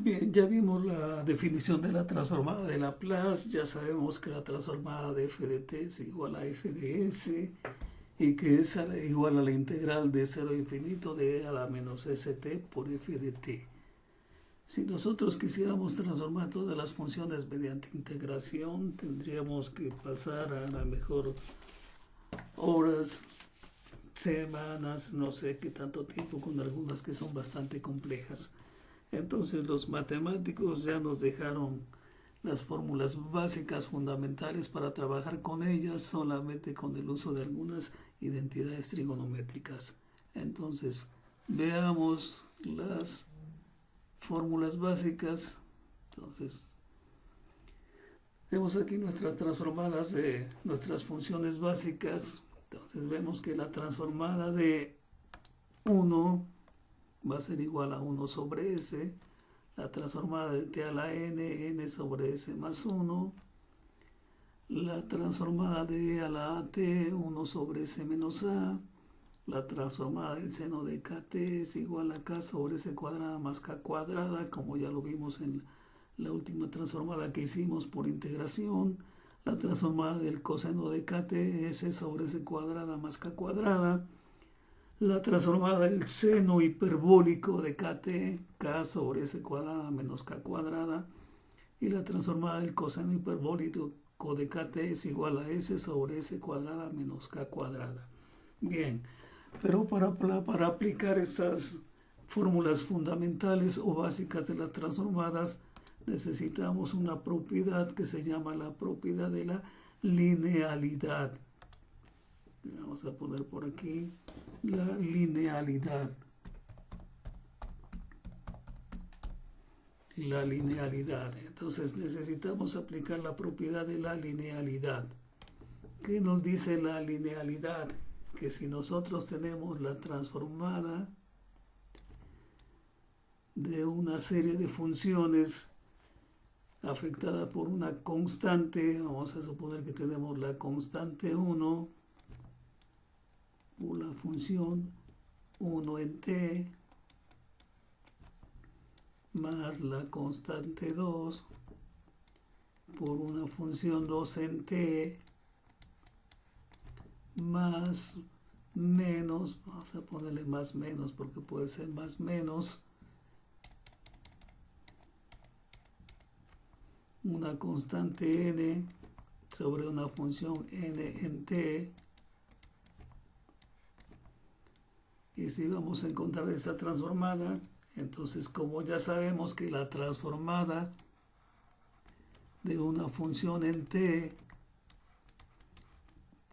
Bien, ya vimos la definición de la transformada de Laplace, ya sabemos que la transformada de f de t es igual a f de s y que es igual a la integral de 0 a infinito de e a la menos st por f de t. Si nosotros quisiéramos transformar todas las funciones mediante integración, tendríamos que pasar a la mejor horas, semanas, no sé qué tanto tiempo, con algunas que son bastante complejas. Entonces los matemáticos ya nos dejaron las fórmulas básicas fundamentales para trabajar con ellas solamente con el uso de algunas identidades trigonométricas. Entonces veamos las fórmulas básicas. Entonces vemos aquí nuestras transformadas de nuestras funciones básicas. Entonces vemos que la transformada de 1 va a ser igual a 1 sobre s, la transformada de t a la n sobre s más 1, la transformada de e a la at, 1 sobre s menos a, la transformada del seno de kt es igual a k sobre s cuadrada más k cuadrada, como ya lo vimos en la última transformada que hicimos por integración, la transformada del coseno de kt es s sobre s cuadrada más k cuadrada, la transformada del seno hiperbólico de kt, k sobre s cuadrada menos k cuadrada, y la transformada del coseno hiperbólico de kt es igual a s sobre s cuadrada menos k cuadrada. Bien, pero para aplicar estas fórmulas fundamentales o básicas de las transformadas, necesitamos una propiedad que se llama la propiedad de la linealidad. Vamos a poner por aquí la linealidad. La linealidad. Entonces necesitamos aplicar la propiedad de la linealidad. ¿Qué nos dice la linealidad? Que si nosotros tenemos la transformada de una serie de funciones afectada por una constante, vamos a suponer que tenemos la constante 1 por la función 1 en t más la constante 2 por una función 2 en t más menos, vamos a ponerle más menos porque puede ser más menos, una constante n sobre una función n en t. Y si vamos a encontrar esa transformada, entonces como ya sabemos que la transformada de una función en t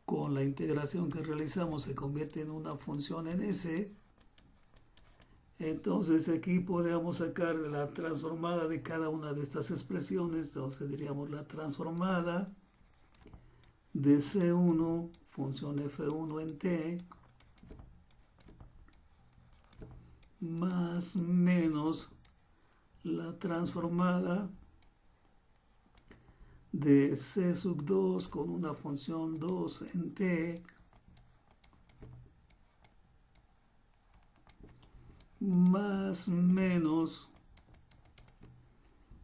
con la integración que realizamos se convierte en una función en s, entonces aquí podríamos sacar la transformada de cada una de estas expresiones. Entonces diríamos la transformada de C1, función F1 en t, más menos la transformada de C sub 2 con una función 2 en t, más menos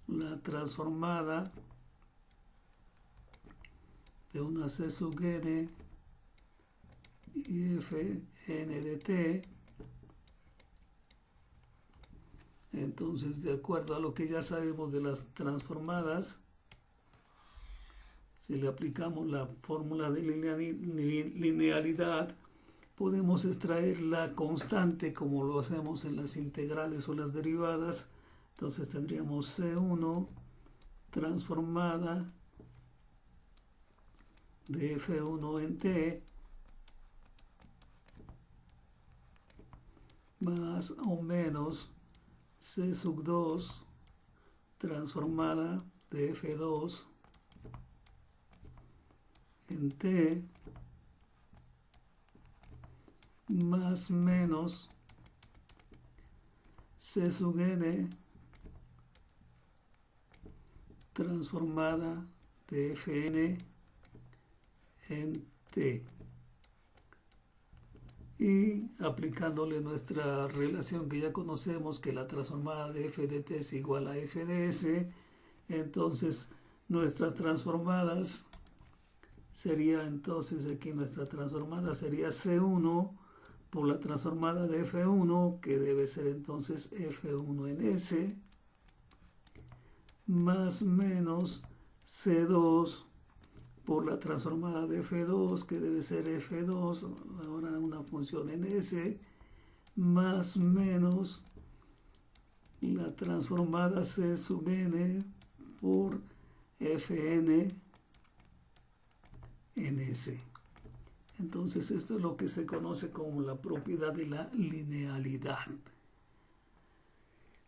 la transformada de una C sub n y f n de t. Entonces, de acuerdo a lo que ya sabemos de las transformadas, si le aplicamos la fórmula de linealidad, podemos extraer la constante como lo hacemos en las integrales o las derivadas. Entonces tendríamos C1 transformada de F1 en t más o menos C sub 2 transformada de F2 en t más menos C sub n transformada de Fn en t. y aplicándole nuestra relación que ya conocemos, que la transformada de f de t es igual a f de s, entonces nuestras transformadas sería, entonces aquí nuestra transformada sería C1 por la transformada de F1, que debe ser entonces F1 en S, más menos C2 por la transformada de F2, que debe ser F2, ahora una función en S, más menos la transformada C sub n por Fn en S. Entonces esto es lo que se conoce como la propiedad de la linealidad.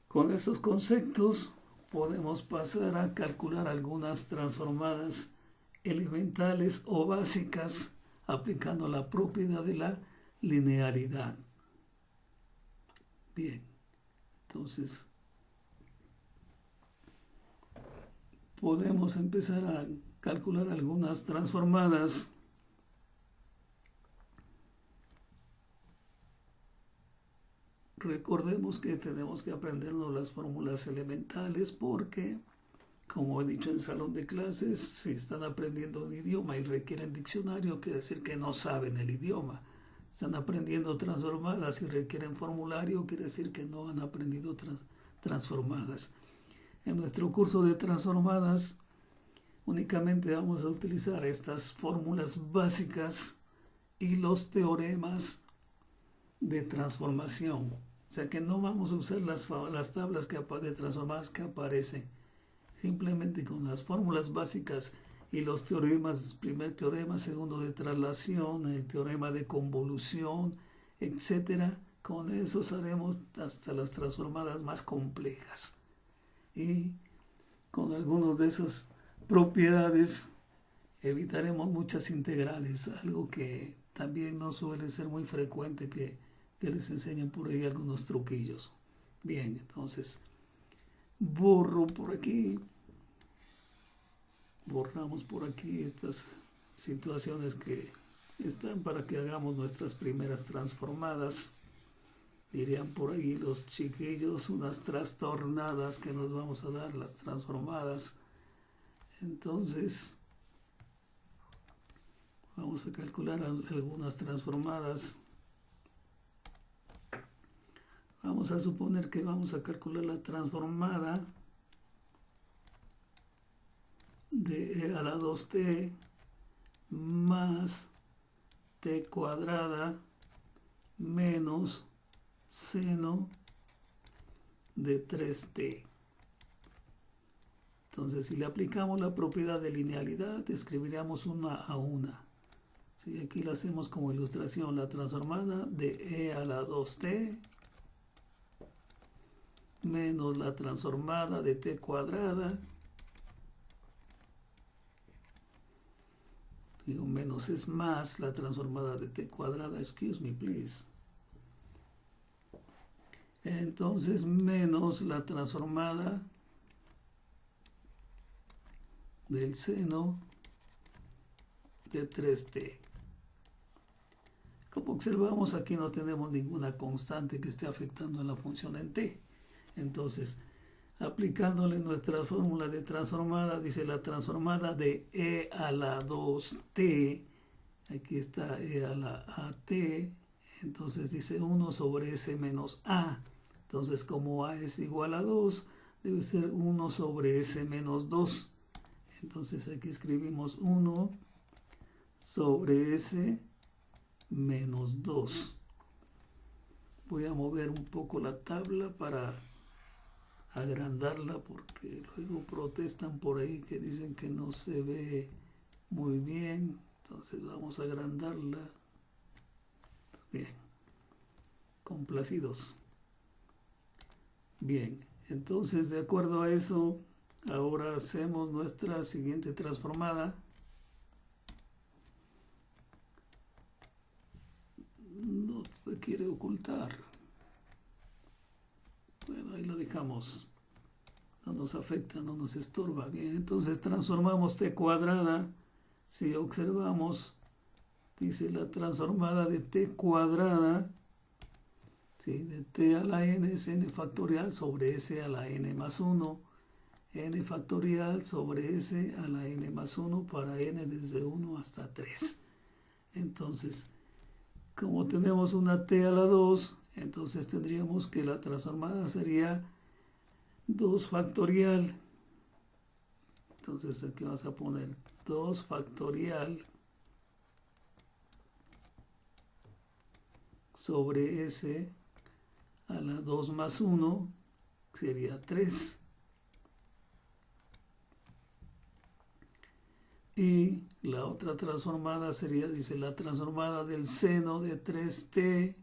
Con estos conceptos podemos pasar a calcular algunas transformadas elementales o básicas aplicando la propiedad de la linealidad. Bien, entonces podemos empezar a calcular algunas transformadas Recordemos que tenemos que aprendernos las fórmulas elementales porque, como he dicho en salón de clases, si están aprendiendo un idioma y requieren diccionario, quiere decir que no saben el idioma. Están aprendiendo transformadas y requieren formulario, quiere decir que no han aprendido transformadas. En nuestro curso de transformadas únicamente vamos a utilizar estas fórmulas básicas y los teoremas de transformación. O sea que no vamos a usar las tablas de transformadas que aparecen. Simplemente con las fórmulas básicas y los teoremas, primer teorema, segundo de traslación, el teorema de convolución, etcétera. Con eso haremos hasta las transformadas más complejas. Y con algunas de esas propiedades evitaremos muchas integrales, algo que también no suele ser muy frecuente que les enseñen por ahí algunos truquillos. Bien, entonces borro por aquí, borramos por aquí estas situaciones que están para que hagamos nuestras primeras transformadas. Dirían por ahí los chiquillos, unas trastornadas que nos vamos a dar, las transformadas. Entonces vamos a calcular algunas transformadas. Vamos a suponer que vamos a calcular la transformada de e a la 2t más t cuadrada menos seno de 3t. Entonces, si le aplicamos la propiedad de linealidad, escribiríamos una a una. Si aquí la hacemos como ilustración, la transformada de e a la 2t menos la transformada de t cuadrada, digo menos es más la transformada de t cuadrada, excuse me please, entonces menos la transformada del seno de 3t. Como observamos, aquí no tenemos ninguna constante que esté afectando a la función en t. Entonces, aplicándole nuestra fórmula de transformada, dice la transformada de e a la 2t, aquí está e a la at, entonces dice 1 sobre s menos a. Entonces, como a es igual a 2, debe ser 1 sobre s menos 2. Entonces, aquí escribimos 1 sobre s menos 2. Voy a mover un poco la tabla para agrandarla porque luego protestan por ahí que dicen que no se ve muy bien. Entonces vamos a agrandarla. Bien. Complacidos. Bien. Entonces, de acuerdo a eso, ahora hacemos nuestra siguiente transformada. No se quiere ocultar. Bueno, ahí lo dejamos. No nos afecta, no nos estorba. Bien, entonces transformamos t cuadrada. Si observamos, dice la transformada de t cuadrada, ¿sí?, de t a la n es n factorial sobre s a la n más 1, n factorial sobre s a la n más 1 para n desde 1 hasta 3. Entonces, como tenemos una t a la 2, entonces tendríamos que la transformada sería 2 factorial. Entonces aquí vamos a poner 2 factorial sobre s a la 2 más 1 sería 3. Y la otra transformada sería, dice, la transformada del seno de 3t.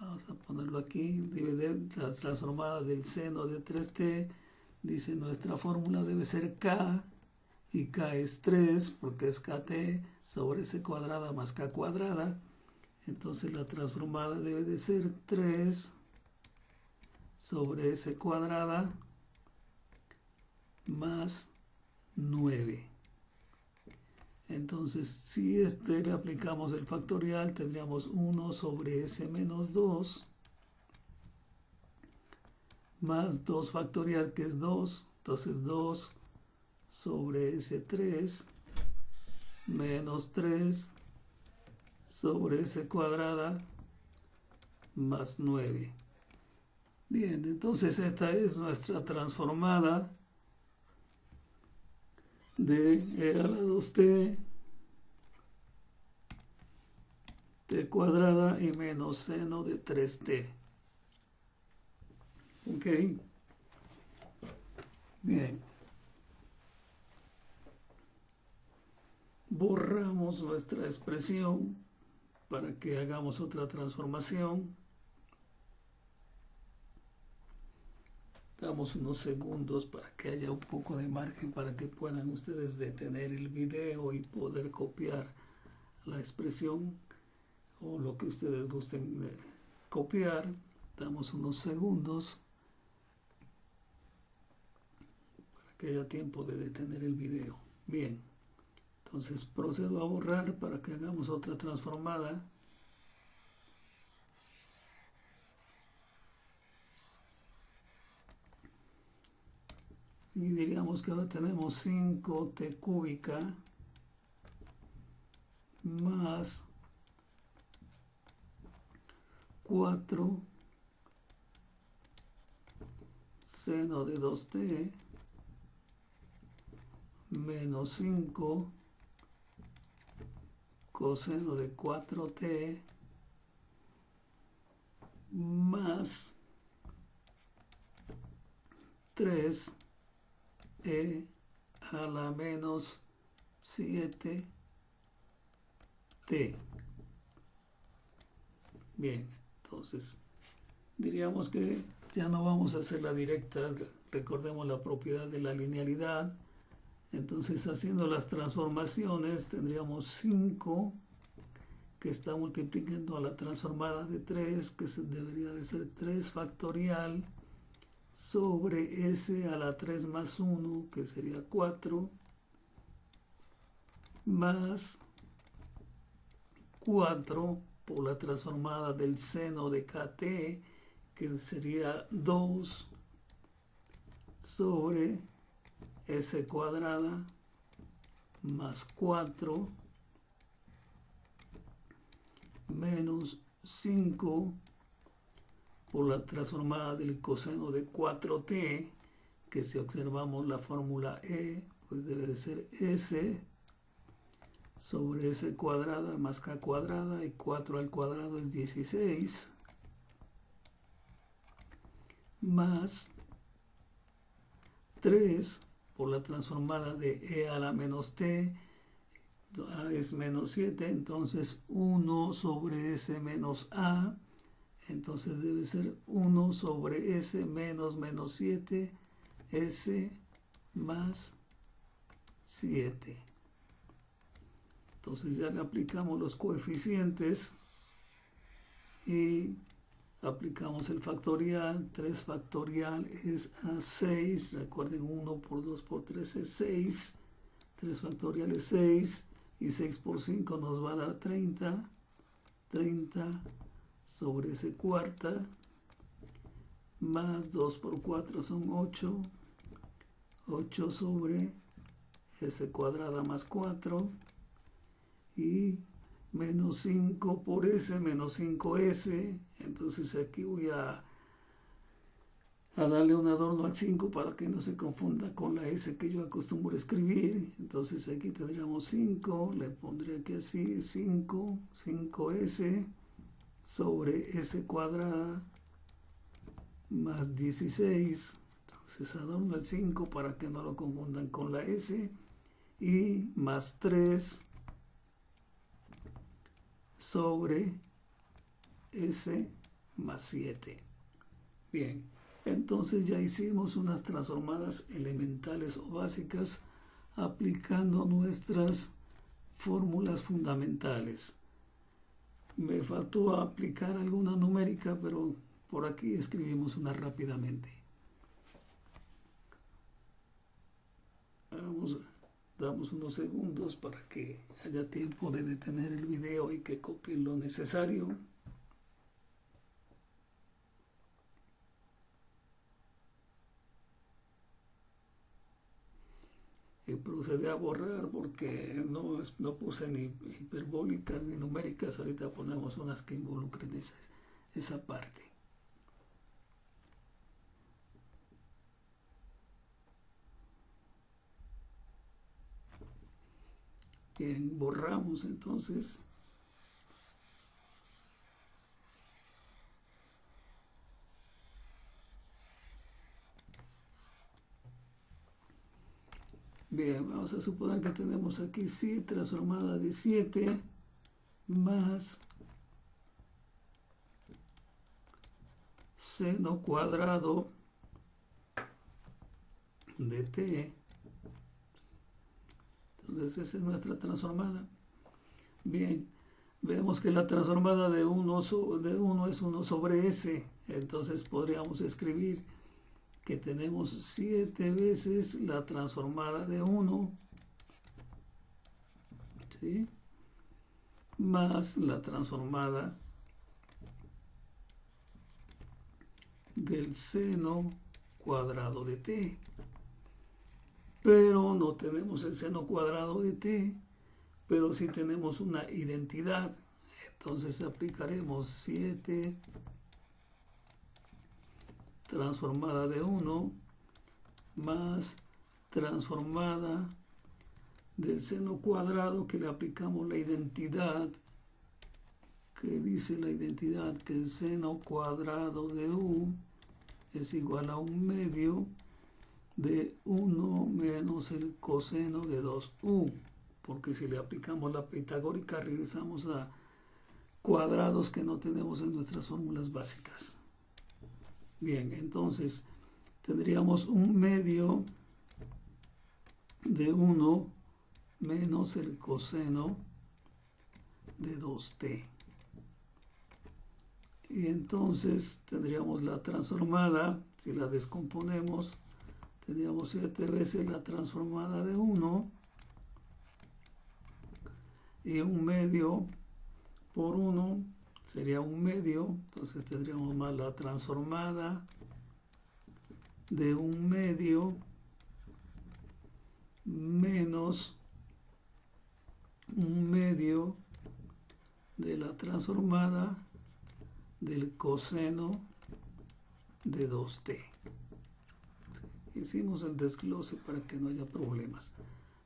Vamos a ponerlo aquí, dividir la transformada del seno de 3t. Dice, nuestra fórmula debe ser k, y k es 3, porque es kt sobre s cuadrada más k cuadrada. Entonces la transformada debe de ser 3 sobre s cuadrada más 9. Entonces, si le aplicamos el factorial, tendríamos 1 sobre s menos 2 más 2 factorial, que es 2. Entonces 2 sobre s3 menos 3 sobre s cuadrada más 9. Bien, entonces esta es nuestra transformada de e a la 2t, t cuadrada y menos seno de 3t. Ok. Bien. Borramos nuestra expresión para que hagamos otra transformación. Damos unos segundos para que haya un poco de margen para que puedan ustedes detener el video y poder copiar la expresión o lo que ustedes gusten copiar. Damos unos segundos para que haya tiempo de detener el video. Bien, entonces procedo a borrar para que hagamos otra transformada. Y diríamos que ahora tenemos 5t cúbica más 4 seno de 2t menos 5 coseno de 4t más 3 e a la menos 7t. Bien, entonces diríamos que ya no vamos a hacer la directa. Recordemos la propiedad de la linealidad. Entonces, haciendo las transformaciones, tendríamos 5 que está multiplicando a la transformada de 3, que debería de ser 3 factorial sobre s a la 3 más 1, que sería 4, más 4 por la transformada del seno de kt, que sería 2 sobre s cuadrada más 4 menos 5 por la transformada del coseno de 4t, que si observamos la fórmula e, pues debe de ser s sobre s cuadrada más k cuadrada, y 4 al cuadrado es 16, más 3 por la transformada de e a la menos t, a es menos 7, entonces 1 sobre s menos a, entonces debe ser 1 sobre s menos 7, s más 7. Entonces ya le aplicamos los coeficientes y aplicamos el factorial. 3 factorial es a 6, recuerden 1 por 2 por 3 es 6, 3 factorial es 6, y 6 por 5 nos va a dar 30. 30 sobre S cuarta, más 2 por 4 son 8. 8 sobre S cuadrada más 4. Y menos 5 por S, menos 5S. Entonces aquí voy a darle un adorno al 5 para que no se confunda con la S que yo acostumbro a escribir. Entonces aquí tendríamos 5, le pondré aquí así, 5, 5S sobre S cuadrada más 16. Entonces adorno el 5 para que no lo confundan con la S. Y más 3 sobre S más 7. Bien, entonces ya hicimos unas transformadas elementales o básicas aplicando nuestras fórmulas fundamentales. Me faltó aplicar alguna numérica, pero por aquí escribimos una rápidamente. Damos unos segundos para que haya tiempo de detener el video y que copien lo necesario. Y procedí a borrar porque no puse ni hiperbólicas ni numéricas. Ahorita ponemos unas que involucren esa parte. Bien, borramos entonces. Bien, vamos a suponer que tenemos aquí 7 transformada de 7 más seno cuadrado de t. Entonces esa es nuestra transformada. Bien, vemos que la transformada de 1 es 1 sobre s. Entonces podríamos escribir que tenemos 7 veces la transformada de 1, ¿sí?, más la transformada del seno cuadrado de t. Pero no tenemos el seno cuadrado de t, pero sí tenemos una identidad. Entonces aplicaremos 7 transformada de 1 más transformada del seno cuadrado, que le aplicamos la identidad, que dice la identidad que el seno cuadrado de u es igual a 1/2 de 1 menos el coseno de 2u, porque si le aplicamos la pitagórica regresamos a cuadrados que no tenemos en nuestras fórmulas básicas. Bien, entonces tendríamos 1/2 de 1 menos el coseno de 2t. Y entonces tendríamos la transformada, si la descomponemos, tendríamos 7 veces la transformada de 1 y 1/2 por 1 sería 1/2, entonces tendríamos más la transformada de 1/2 menos 1/2 de la transformada del coseno de 2t. Hicimos el desglose para que no haya problemas.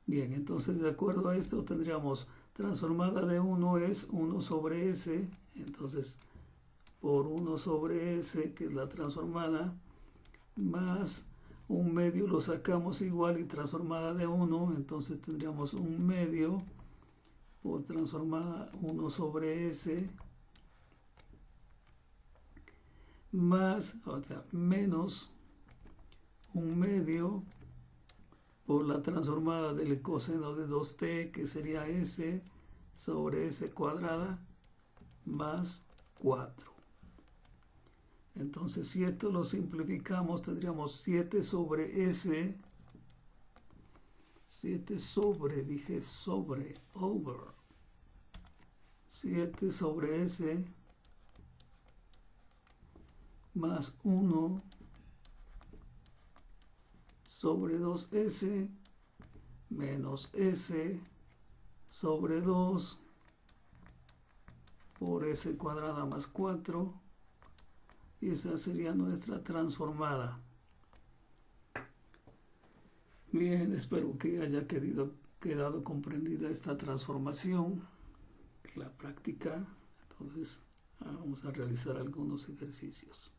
Bien, entonces de acuerdo a esto tendríamos transformada de 1 es 1 sobre s, entonces por 1 sobre s, que es la transformada, más 1/2 lo sacamos igual y transformada de 1, entonces tendríamos 1/2 por transformada 1 sobre s, más, o sea, menos 1/2 por la transformada del coseno de 2t, que sería s sobre s cuadrada más 4. Entonces, si esto lo simplificamos, tendríamos 7 sobre s 7 sobre, dije sobre, over. 7 sobre S más 1 sobre 2S menos S sobre 2 por S cuadrada más 4, y esa sería nuestra transformada. Bien, espero que haya quedado comprendida esta transformación, la práctica. Entonces vamos a realizar algunos ejercicios.